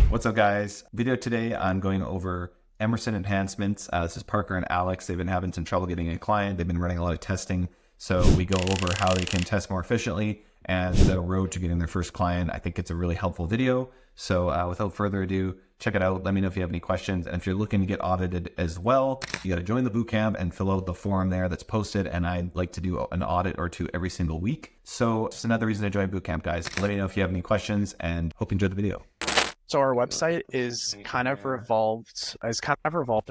What's up, guys? Video today, I'm going over Emerson Enhancements. This is Parker and Alex. They've been having some trouble getting a client. They've been running a lot of testing. So we go over how they can test more efficiently and the road to getting their first client. I think it's a really helpful video. So without further ado, check it out. Let me know if you have any questions. And if you're looking to get audited as well, you got to join the bootcamp and fill out the form there that's posted. And I'd like to do an audit or two every single week. So just another reason to join bootcamp, guys. Let me know if you have any questions and hope you enjoy the video. So our website is kind of revolved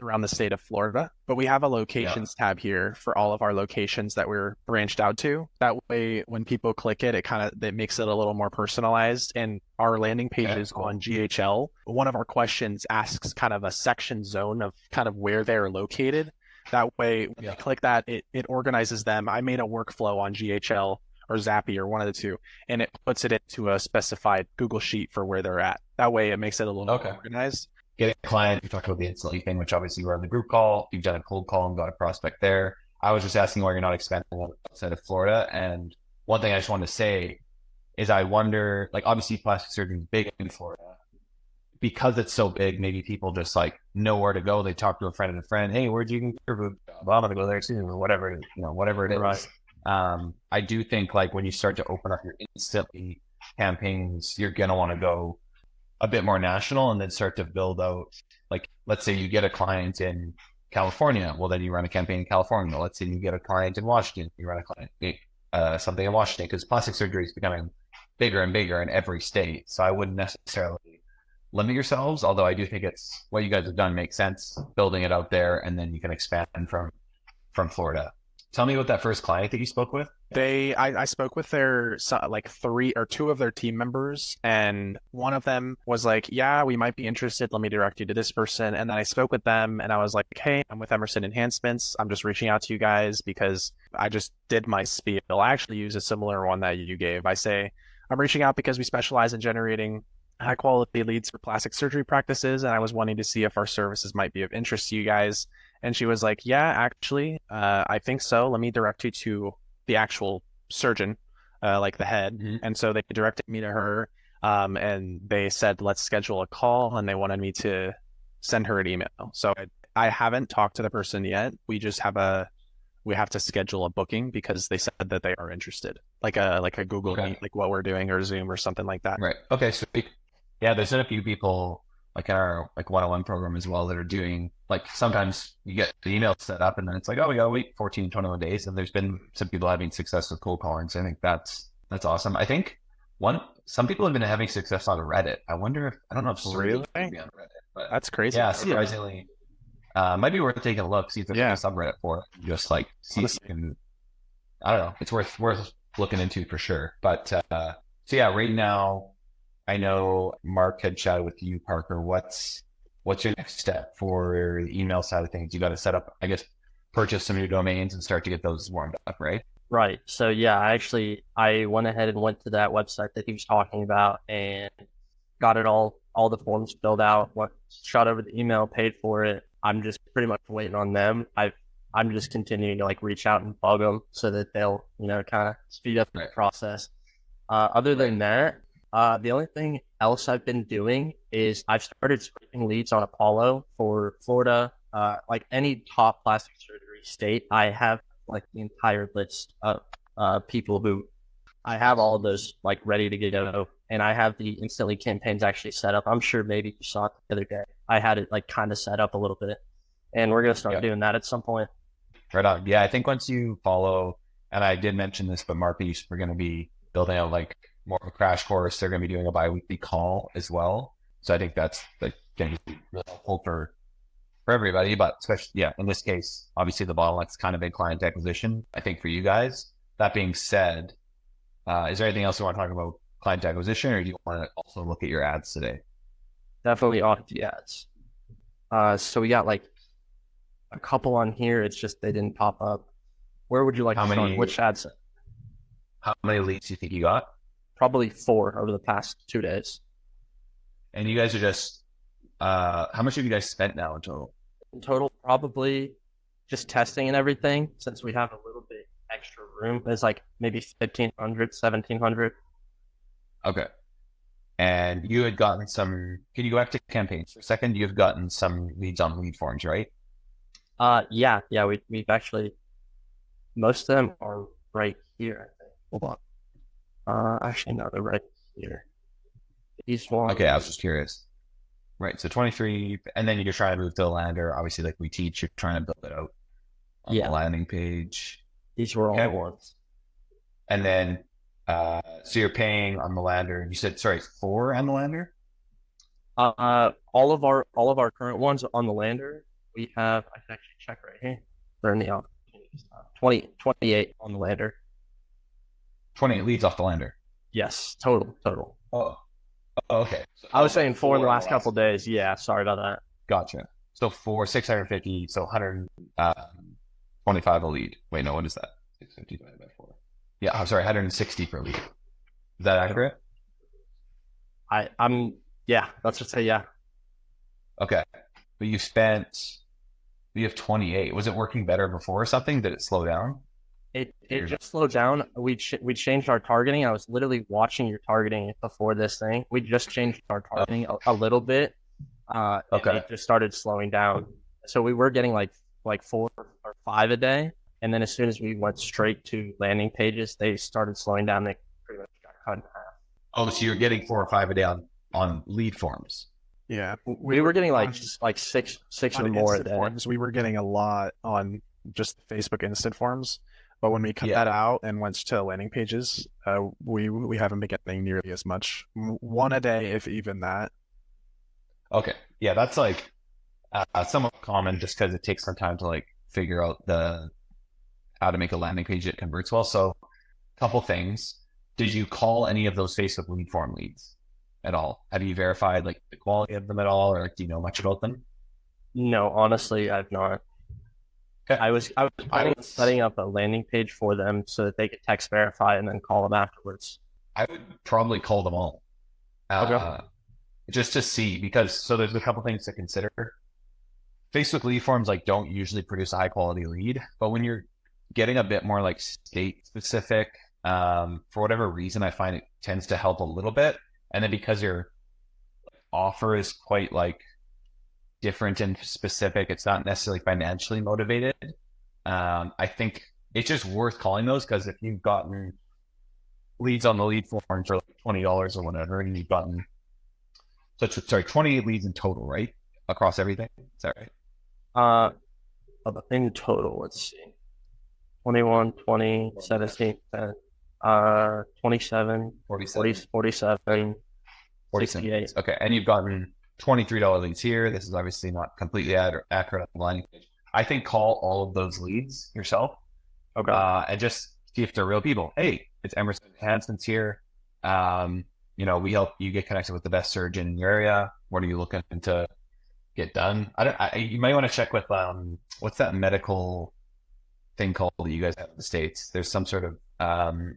around the state of Florida, but we have a locations tab here for all of our locations that we're branched out to. That way, when people click it, it makes it a little more personalized. And our landing pages on GHL, one of our questions asks kind of a section zone of kind of where they're located. That way, when you click that, it organizes them. I made a workflow on GHL or Zappy or one of the two, and it puts it into a specified Google Sheet for where they're at. That way it makes it a little more organized. Getting a client, you talked about the instantly thing, which obviously you were on the group call, you've done a cold call and got a prospect there. I was just asking why you're not expanding outside of Florida. And one thing I just wanted to say is I wonder, like obviously plastic surgery is big in Florida. Because it's so big, maybe people just like know where to go. They talk to a friend and a friend, hey, where'd you get your boob job? Well, I'm gonna go there soon, or whatever, whatever it is. Right. I do think like when you start to open up your instantly campaigns, you're going to want to go a bit more national and then start to build out, like, let's say you get a client in California. Well, then you run a campaign in California. Let's say you get a client in Washington. You run a client, something in Washington, because plastic surgery is becoming bigger and bigger in every state. So I wouldn't necessarily limit yourselves, although I do think it's what you guys have done makes sense, building it out there, and then you can expand from Florida. Tell me about that first client that you spoke with. I spoke with their like two of their team members, and one of them was like, yeah, we might be interested. Let me direct you to this person. And then I spoke with them and I was like, hey, I'm with Emerson Enhancements. I'm just reaching out to you guys because I just did my spiel. I actually use a similar one that you gave. I say, I'm reaching out because we specialize in generating high quality leads for plastic surgery practices. And I was wanting to see if our services might be of interest to you guys. And she was like, yeah, actually, I think so. Let me direct you to the actual surgeon, like the head. Mm-hmm. And so they directed me to her, and they said, let's schedule a call. And they wanted me to send her an email. So I haven't talked to the person yet. We have to schedule a booking because they said that they are interested, like a Google Meet, like what we're doing, or Zoom or something like that. Right. Okay. So yeah, there's been a few people like in our like one-on-one program as well that are doing, like sometimes you get the email set up and then it's like, oh, we gotta wait 14, 21 days. And there's been some people having success with cold calling. So I think that's awesome. I think some people have been having success on Reddit. I don't know if really on Reddit, but that's crazy. Yeah, surprisingly, might be worth taking a look, see if there's a subreddit for it. Just like see if you can, I don't know, it's worth looking into for sure. But so yeah, right now, I know Mark had chatted with you, Parker. What's your next step for the email side of things? You got to set up, I guess, purchase some new domains and start to get those warmed up, right? Right. So yeah, I went ahead and went to that website that he was talking about and got it all the forms filled out, shot over the email, paid for it. I'm just pretty much waiting on them. I'm just continuing to like reach out and bug them so that they'll, kind of speed up the process. Other than that, the only thing else I've been doing is I've started scraping leads on Apollo for Florida, like any top plastic surgery state. I have like the entire list of people who I have all of those like ready to go, and I have the instantly campaigns actually set up. I'm sure maybe you saw it the other day. I had it like kind of set up a little bit, and we're gonna start doing that at some point. Right on. Yeah, I think once you follow, and I did mention this, but Mark, we're going to be building out like more of a crash course. They're going to be doing a bi-weekly call as well. So I think that's like going to be really helpful for everybody, but especially, in this case, obviously the bottleneck's kind of in client acquisition, I think, for you guys. That being said, is there anything else you want to talk about client acquisition, or do you want to also look at your ads today? Definitely audit the ads. So we got like a couple on here. It's just they didn't pop up. Where would you like to start? Which ad set? How many leads do you think you got? Probably 4 over the past 2 days. And you guys are just, how much have you guys spent now in total? In total, probably just testing and everything, since we have a little bit extra room, it's like maybe 1,500, 1,700. Okay. and you had gotten some, can you go back to campaigns for a second? You've gotten some leads on lead forms, right? Yeah, we've actually, most of them are right here, I think. Hold on. Actually, no, they're right here. These ones. Okay, I was just curious. Right, so 23, and then you're trying to move to the lander. Obviously, like we teach, you're trying to build it out on the landing page. These were all the ones. And then, so you're paying on the lander. You said, sorry, 4 on the lander? All of our current ones on the lander, we have, I can actually check right here. They're in the opportunities. 28 on the lander. 28 leads off the lander. Yes, total. Oh, okay. So, I was saying 4 in the last couple of days. Yeah, sorry about that. Gotcha. So 650, so 125 a lead. Wait, no, what is that? 650 divided by 4. Yeah, I'm sorry, 160 per lead. Is that accurate? Yeah, let's just say yeah. Okay. But you have 28. Was it working better before or something? Did it slow down? It just slowed down. We changed our targeting. I was literally watching your targeting before this thing. We just changed our targeting a little bit. Okay. And it just started slowing down. So we were getting like 4 or 5 a day. And then as soon as we went straight to landing pages, they started slowing down. They pretty much got cut in half. Oh, so you're getting 4 or 5 a day on lead forms. Yeah, we were getting like 6 or more a day. Forms, we were getting a lot on just Facebook instant forms. But when we cut that out and went to landing pages, we haven't been getting nearly as much. 1 a day, if even that. Okay. Yeah, that's like somewhat common just because it takes some time to like figure out how to make a landing page that converts well. So a couple things. Did you call any of those Facebook lead form leads at all? Have you verified like the quality of them at all, or like, do you know much about them? No, honestly, I've not. Okay. I was setting up a landing page for them so that they could text verify and then call them afterwards. I would probably call them all. Just to see, because so there's a couple things to consider. Facebook lead forms like don't usually produce a high quality lead, but when you're getting a bit more like state specific, for whatever reason, I find it tends to help a little bit. And then because your offer is quite like different and specific, it's not necessarily financially motivated. I think it's just worth calling those, because if you've gotten leads on the lead form for like $20 or whatever, and you've gotten 28 leads in total, right? Across everything. Is that right? In total, let's see. 21, 20, 17, 27, 47, 68. Okay, and you've gotten $23 leads here. This is obviously not completely accurate on the landing page. I think call all of those leads yourself. Okay. And just see if they're real people. Hey, it's Emerson Enhancements here. We help you get connected with the best surgeon in your area. What are you looking to get done? You might want to check with what's that medical thing called that you guys have in the States? There's some sort of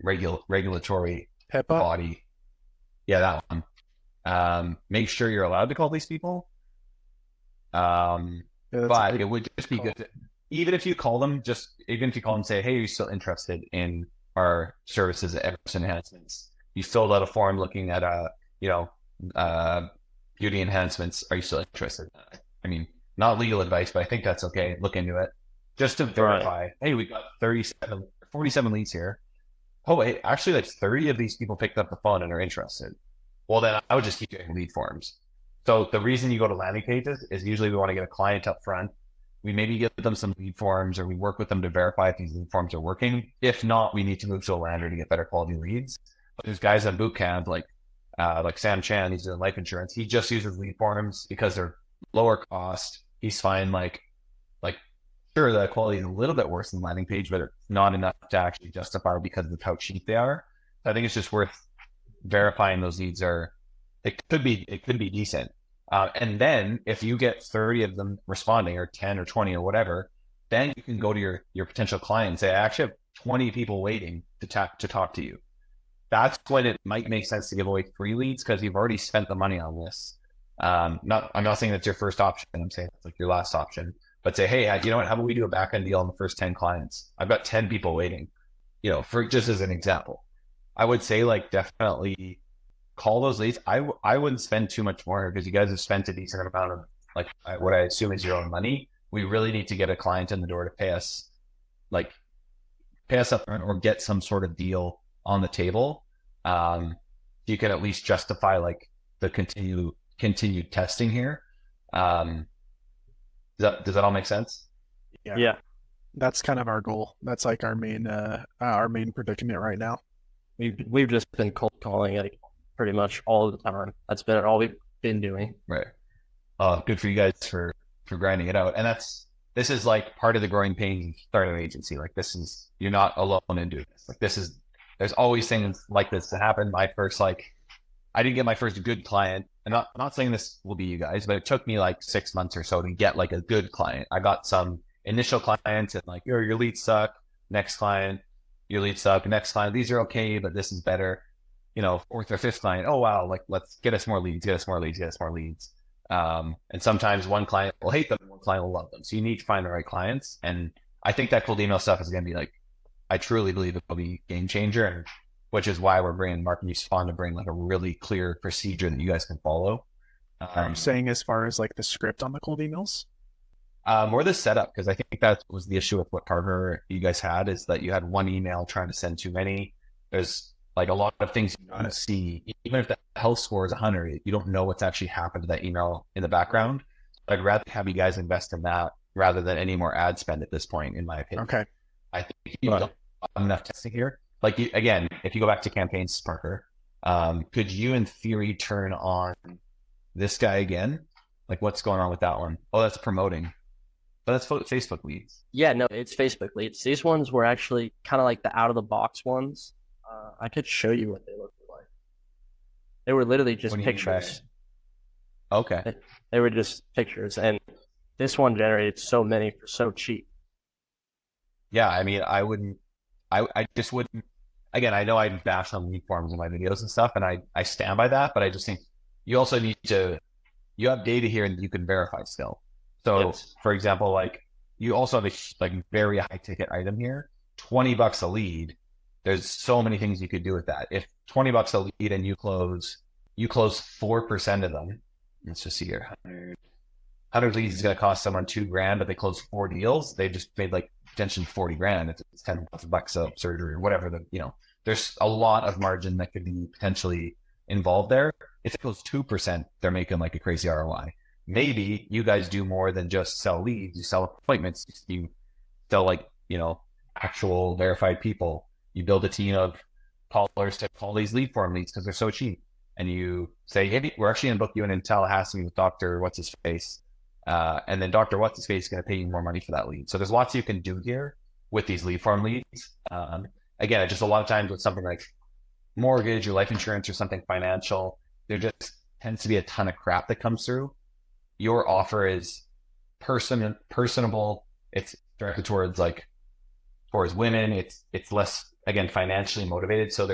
regulatory HIPAA body. Yeah, that one. Make sure you're allowed to call these people. But it would just be good to, even if you call them and say, hey, are you still interested in our services at Emerson Enhancements? You filled out a form looking at beauty enhancements. Are you still interested? I mean, not legal advice, but I think that's okay. Look into it just to verify. Right. Hey, we got 47 leads here. Oh wait, actually, like 30 of these people picked up the phone and are interested. Well, then I would just keep getting lead forms. So the reason you go to landing pages is usually we want to get a client up front. We maybe give them some lead forms, or we work with them to verify if these lead forms are working. If not, we need to move to a lander to get better quality leads. But there's guys on boot camp like Sam Chan, he's doing life insurance. He just uses lead forms because they're lower cost. He's fine. Like sure, the quality is a little bit worse than landing page, but it's not enough to actually justify because of how cheap they are. So I think it's just worth verifying those leads it could be decent. And then if you get 30 of them responding, or 10 or 20 or whatever, then you can go to your potential client and say, I actually have 20 people waiting to talk to you. That's when it might make sense to give away free leads, because you've already spent the money on this. I'm not saying that's your first option. I'm saying it's like your last option. But say, hey, you know what? How about we do a back end deal on the first 10 clients? I've got 10 people waiting. For just as an example, I would say like definitely call those leads. I wouldn't spend too much more because you guys have spent a decent amount of like what I assume is your own money. We really need to get a client in the door to pay us up front or get some sort of deal on the table. You can at least justify like the continued testing here. Does that all make sense? Yeah. That's kind of our goal. That's like our main predicament right now. We've just been cold calling like pretty much all the time. That's been all we've been doing. Right. Good for you guys for grinding it out. And this is like part of the growing pains of starting an agency. Like you're not alone in doing this. Like there's always things like this to happen. I didn't get my first good client. And I'm not saying this will be you guys, but it took me like 6 months or so to get like a good client. I got some initial clients and like, your leads suck. Next client, your leads suck. Next client, these are okay, but this is better. Fourth or fifth client, oh wow, like let's get us more leads. And sometimes one client will hate them, one client will love them. So you need to find the right clients. And I think that cold email stuff is going to be like, I truly believe it will be a game changer, and which is why we're bringing Mark and Yusuf to bring like a really clear procedure that you guys can follow. Are you saying as far as like the script on the cold emails? More the setup, because I think that was the issue with what partner you guys had, is that you had one email trying to send too many. There's like a lot of things you don't see. Even if the health score is 100, you don't know what's actually happened to that email in the background. I'd rather have you guys invest in that rather than any more ad spend at this point, in my opinion. Okay. I think you don't have enough testing here. Like again, if you go back to campaigns, Parker, could you in theory turn on this guy again? Like what's going on with that one? Oh, that's promoting. But that's Facebook leads. Yeah, no, it's Facebook leads. These ones were actually kind of like the out of the box ones. I could show you what they looked like. They were literally just pictures. Okay. They were just pictures, and this one generated so many for so cheap. Yeah, I mean, I just wouldn't. Again, I know I bash on lead forms in my videos and stuff, and I stand by that. But I just think you also need to. You have data here, and you can verify still. So, Yes. For example, like you also have a like very high ticket item here, $20 a lead. There's so many things you could do with that. If $20 a lead and you close 4% of them, let's just see here, 100 leads is going to cost someone $2,000, but they close 4 deals. They just made like potentially $40,000. It's $10 of surgery or whatever. There's a lot of margin that could be potentially involved there. If it goes 2%, they're making like a crazy ROI. Maybe you guys do more than just sell leads. You sell appointments. You sell like, actual verified people. You build a team of callers to call these lead form leads because they're so cheap. And you say, hey, we're actually going to book you in Tallahassee with Dr. What's-His-Face. And then Dr. What's-His-Face is going to pay you more money for that lead. So there's lots you can do here with these lead form leads. Again, just a lot of times with something like mortgage or life insurance or something financial, there just tends to be a ton of crap that comes through. Your offer is personable. It's directed towards women. It's less, again, financially motivated. So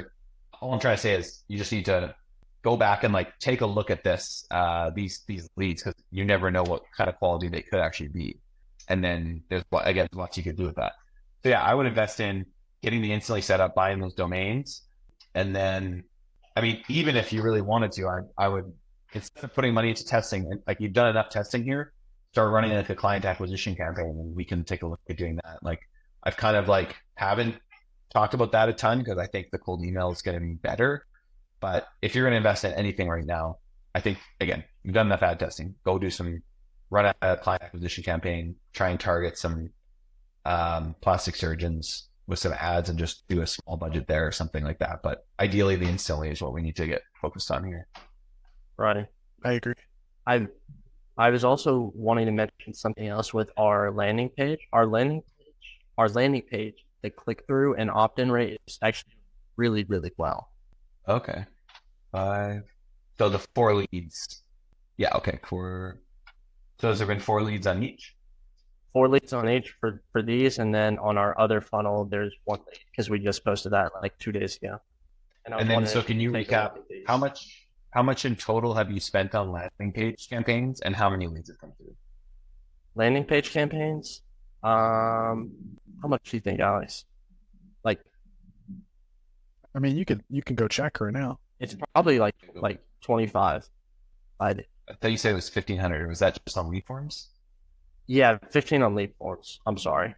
all I'm trying to say is you just need to go back and like take a look at these leads, because you never know what kind of quality they could actually be. And then there's lots you could do with that. So yeah, I would invest in getting the instantly set up, buying those domains. And then, I mean, even if you really wanted to, I would, instead of putting money into testing, and like you've done enough testing here, start running like a client acquisition campaign, and we can take a look at doing that. Like I've kind of like haven't talked about that a ton because I think the cold email is going to be better. But if you're going to invest in anything right now, I think, again, you've done enough ad testing. Go run a client acquisition campaign, try and target some plastic surgeons with some ads and just do a small budget there or something like that. But ideally, the instantly is what we need to get focused on here. Right. I agree. I was also wanting to mention something else with our landing page. Our landing page, the click-through and opt-in rate is actually really, really well. Okay. 5. So the 4 leads. Yeah, okay. So has there been 4 leads on each? 4 leads on each for these, and then on our other funnel, there's 1 lead because we just posted that like 2 days ago. And then, so can you recap how much in total have you spent on landing page campaigns, and how many leads have come through? Landing page campaigns? How much do you think, Alex? Like, I mean, you can go check right now. It's probably like 25. I thought you said it was 1,500. Was that just on lead forms? Yeah, 15 on lead forms. I'm sorry.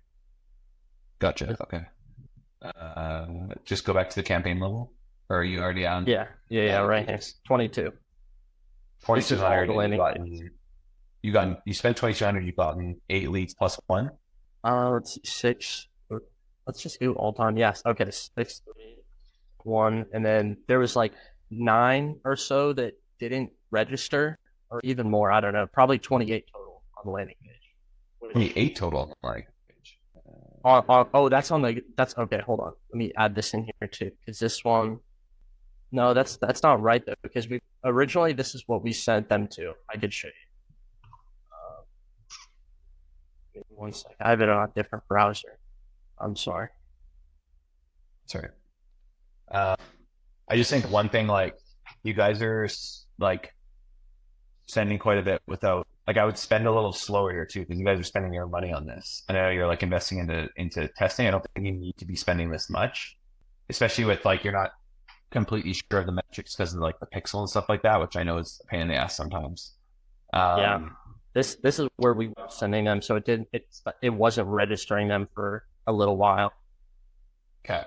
Gotcha. Okay. Just go back to the campaign level, or are you already on? Yeah, right here. 22. 2,200. You spent 2,200. You've gotten 8 leads plus 1. Let's see, 6. Let's just do all time. Yes. Okay, 6, 1, and then there was like 9 or so that didn't register, or even more. I don't know. Probably 28 total on the landing page. 28 total on the landing page. That's on the. That's okay. Hold on. Let me add this in here too, because this one. No, that's not right though, because we originally this is what we sent them to. I did show you. Give me 1 second. I have it on a different browser. I'm sorry. Sorry. I just think one thing, like, you guys are like spending quite a bit without, like, I would spend a little slower here too, because you guys are spending your money on this. I know you're like investing into testing. I don't think you need to be spending this much, especially with like you're not completely sure of the metrics because of like the pixel and stuff like that, which I know is a pain in the ass sometimes. Yeah. This is where we were sending them, so it wasn't registering them for a little while. Okay.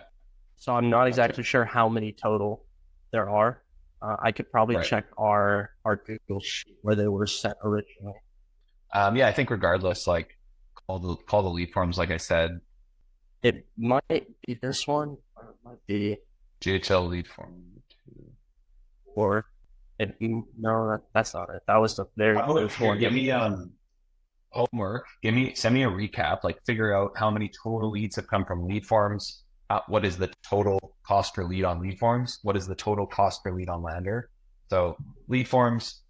So I'm not exactly sure how many total there are. I could probably check our Google sheet where they were sent originally. Yeah, I think regardless, like call the lead forms, like I said. It might be this one, or it might be GHL lead form 2. Or no, that's not it. That was the very first one. Give me homework. Send me a recap. Like figure out how many total leads have come from lead forms. What is the total cost per lead on lead forms? What is the total cost per lead on Lander? So lead forms,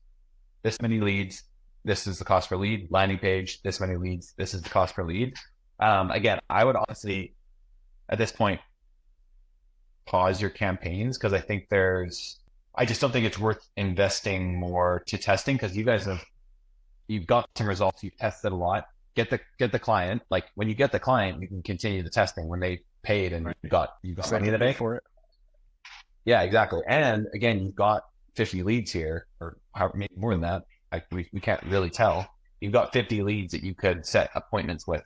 this many leads, this is the cost per lead. Landing page, this many leads, this is the cost per lead. Again, I would honestly, at this point, pause your campaigns because I just don't think it's worth investing more to testing because you've got some results, you've tested a lot. Get the client. Like when you get the client, you can continue the testing when they paid and you've got money in the bank for it. Yeah, exactly. And again, you've got 50 leads here, or maybe more than that. We can't really tell. You've got 50 leads that you could set appointments with,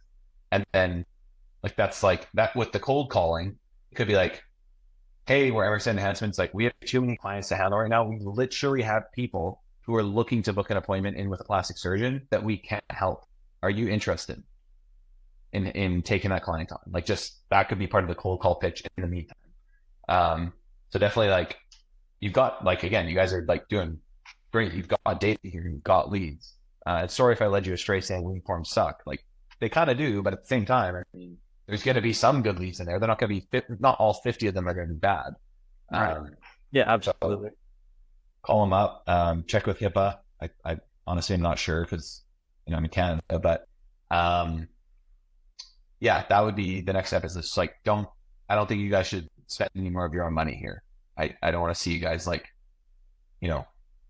and then like that's like that with the cold calling. It could be like, hey, we're Emerson Enhancements. Like we have too many clients to handle right now. We literally have people who are looking to book an appointment in with a plastic surgeon that we can't help. Are you interested in taking that client on? Like just that could be part of the cold call pitch in the meantime. So definitely like you've got like, again, you guys are like doing great. You've got data here. You've got leads. Sorry if I led you astray saying lead forms suck. Like they kind of do, but at the same time, I mean, there's going to be some good leads in there. They're not going to be not all 50 of them are going to be bad. Yeah, absolutely. So call them up, check with HIPAA. I honestly am not sure because, I'm in Canada, but yeah, that would be the next step is just like, I don't think you guys should spend any more of your own money here. I don't want to see you guys like,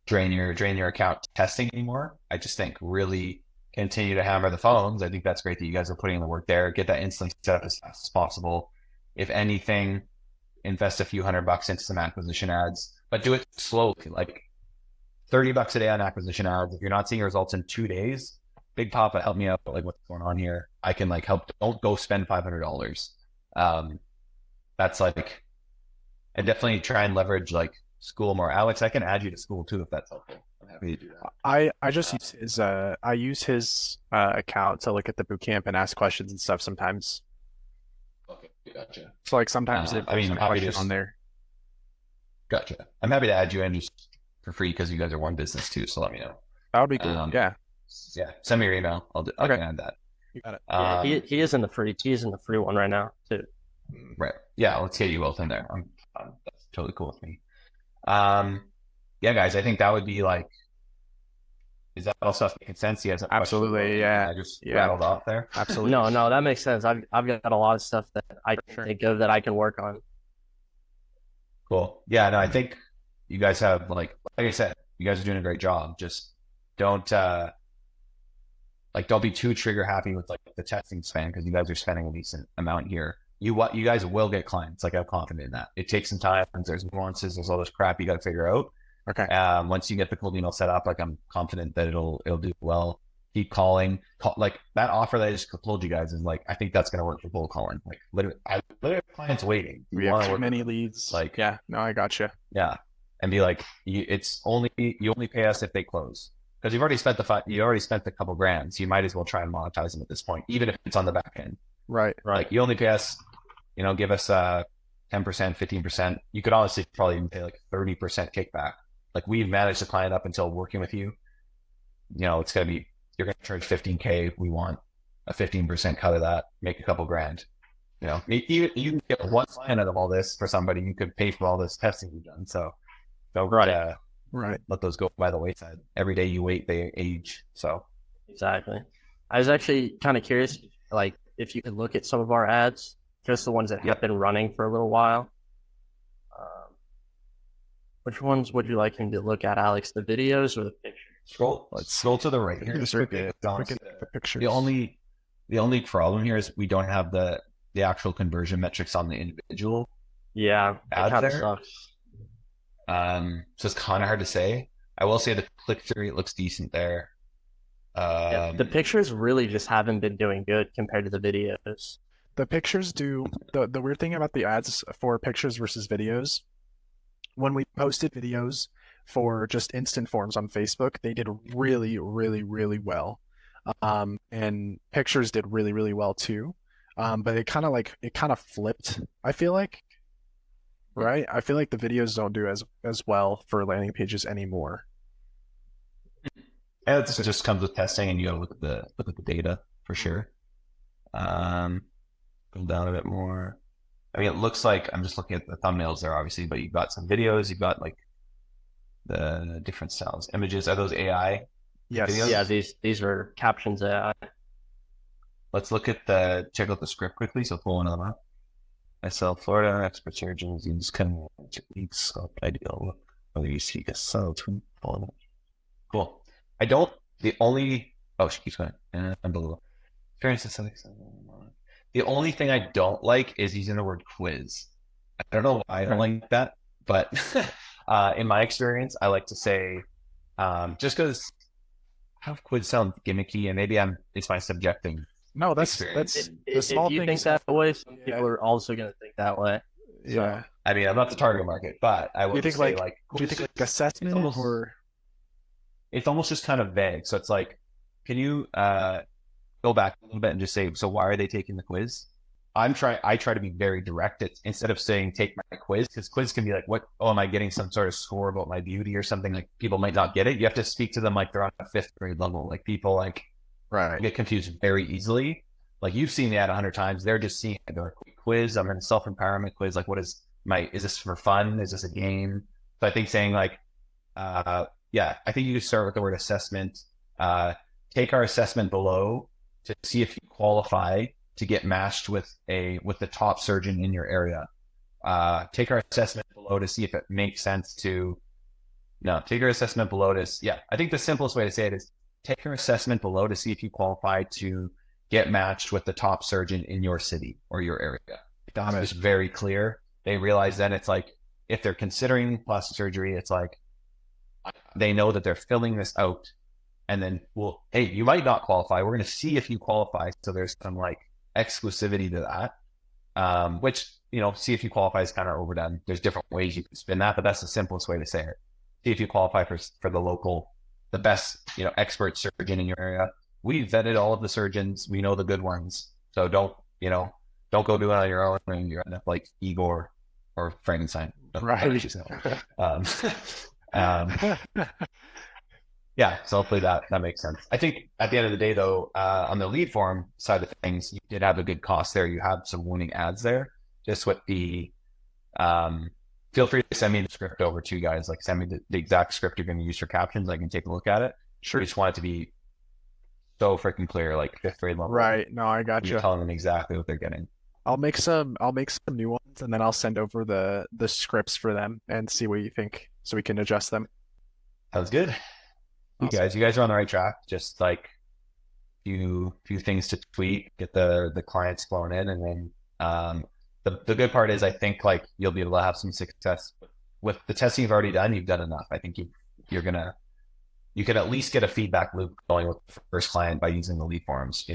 drain your account testing anymore. I just think really continue to hammer the phones. I think that's great that you guys are putting in the work there. Get that instance set up as fast as possible. If anything, invest a few $100 into some acquisition ads, but do it slowly, like $30 a day on acquisition ads. If you're not seeing results in 2 days, Big Papa, help me out. Like what's going on here? I can like help. Don't go spend $500. That's like, and definitely try and leverage like Skool more. Alex, I can add you to Skool too if that's helpful. I'm happy to do that. I just use his account to look at the boot camp and ask questions and stuff sometimes. Okay, gotcha. So like sometimes I'm happy to on there. Gotcha. I'm happy to add you in just for free because you guys are one business too. So let me know. That would be cool. Yeah. Send me your email. I can add that. You got it. Yeah, he is in the free. He is in the free one right now too. Right. Yeah. Let's get you both in there. That's totally cool with me. Yeah, guys. I think that would be like. Is that all stuff making sense? You guys have absolutely. Yeah. I just rattled off there. Absolutely. No, that makes sense. I've got a lot of stuff that I can think of that I can work on. Cool. Yeah. No, I think you guys have like I said, you guys are doing a great job. Just don't be too trigger happy with like the testing spend because you guys are spending a decent amount here. you guys will get clients. Like I'm confident in that. It takes some time. There's nuances. There's all this crap you got to figure out. Okay. Once you get the cold email set up, like I'm confident that it'll do well. Keep calling. Like that offer that I just told you guys is like, I think that's going to work for cold calling. Like literally have clients waiting. We have too many leads. Like, yeah, no, I gotcha. Yeah. And be like, you only pay us if they close. Because you've already spent the couple grand. So you might as well try and monetize them at this point, even if it's on the back end. Right. Like you only pay us, give us 10%, 15%. You could honestly probably even pay like 30% kickback. Like we've managed the client up until working with you. It's going to be, you're going to charge $15K. We want a 15% cut of that, make a couple grand. You can get one client out of all this for somebody. You could pay for all this testing you've done. So don't right. let those go by the wayside. Every day you wait, they age. So Exactly. I was actually kind of curious, like if you could look at some of our ads, just the ones that have been running for a little while. Which ones would you like him to look at, Alex? The videos or the pictures? Let's scroll to the right here. The pictures. The only problem here is we don't have the actual conversion metrics on the individual. Yeah, that ads kind of there. sucks. So it's kind of hard to say. I will say the click-through rate looks decent there. The pictures really just haven't been doing good compared to the videos. The pictures do the weird thing about the ads for pictures versus videos. When we posted videos for just instant forms on Facebook, they did really, really, really well. And pictures did really, really well too. But it kind of flipped, I feel like. Right? I feel like the videos don't do as well for landing pages anymore. And it just comes with testing, and you gotta look at the data for sure. Go down a bit more. I mean, it looks like I'm just looking at the thumbnails there, obviously, but you've got some videos, you've got like the different styles, images. Are those AI? Yes. videos? Yeah, these are captions AI. Let's check out the script quickly. So pull one of them up. I sell Florida expert surgeons use kind of techniques scope ideal whether you seek a subtle twin. Cool. She keeps going. Unbelievable. Experience is something. The only thing I don't like is using the word quiz. I don't know why I don't like that, but in my experience, I like to say, just because have quiz sound gimmicky, and maybe it's my subjecting. No, that's the small if you things. think that way, some people are also going to think that way. Yeah. I mean, I'm not the target market, but I would Do you think say do you think like assessment or? It's almost just kind of vague. So it's like, can you go back a little bit and just say, so why are they taking the quiz? I try to be very direct. Instead of saying take my quiz, because quiz can be like, what? Oh, am I getting some sort of score about my beauty or something? Like people might not get it. You have to speak to them like they're on a 5th grade level. Like people Right. get confused very easily. Like you've seen the ad 100 times. They're just seeing it. They're like, quiz. I'm in a self-empowerment quiz. Like, is this for fun? Is this a game? So I think saying like, I think you could start with the word assessment. Take our assessment below to see if you qualify to get matched with the top surgeon in your area. Take our assessment below to see if it makes sense take our assessment below to, I think the simplest way to say it is take your assessment below to see if you qualify to get matched with the top surgeon in your city or your area. That's just very clear. They realize then it's like, if they're considering plastic surgery, it's like, they know that they're filling this out, and then, well, hey, you might not qualify. We're going to see if you qualify. So there's some like exclusivity to that, which, see if you qualify is kind of overdone. There's different ways you can spin that, but that's the simplest way to say it. See if you qualify for the best, expert surgeon in your area. We vetted all of the surgeons. We know the good ones. So don't go do it on your own and you end up like Igor or Frankenstein. Right. So hopefully that makes sense. I think at the end of the day though, on the lead form side of things, you did have a good cost there. You have some winning ads there. Just with the, feel free to send me the script over to you guys. Like send me the exact script you're going to use for captions. I can take a look at it. Sure. I just want it to be so freaking clear, like 5th grade level. Right. No, I got You're you. telling them exactly what they're getting. I'll make some new ones, and then I'll send over the scripts for them and see what you think, so we can adjust them. Sounds good. Awesome. You guys are on the right track. Just like few things to tweak, get the clients flowing in, and then the good part is I think like you'll be able to have some success with the testing you've already done. You've done enough. I think you can at least get a feedback loop going with the first client by using the lead forms.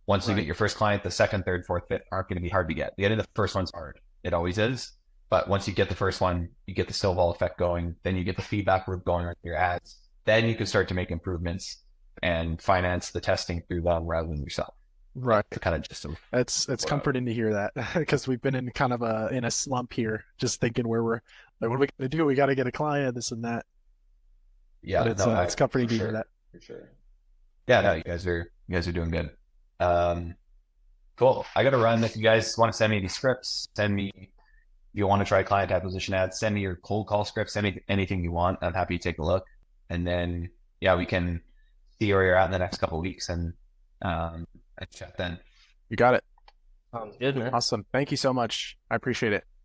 Once you get your first client, the second, third, fourth, fifth aren't going to be hard to get. Getting the first one's hard. It always is. But once you get the first one, you get the snowball effect going. Then you get the feedback loop going on your ads. Then you can start to make improvements and finance the testing through them rather than yourself. Right. To kind of just It's comforting to hear that because we've been in kind of in a slump here, just thinking where we're like, what are we gonna do? We got to get a client, this and that. Yeah, but it's comforting to hear that. For sure. Yeah, no, you guys are doing good. Cool. I got to run. If you guys want to send me these scripts, send me. If you want to try client acquisition ads, send me your cold call scripts. Send me anything you want. I'm happy to take a look, and then we can see where you're at in the next couple of weeks and chat then. You got it. Sounds good, man. Awesome. Thank you so much. I appreciate it.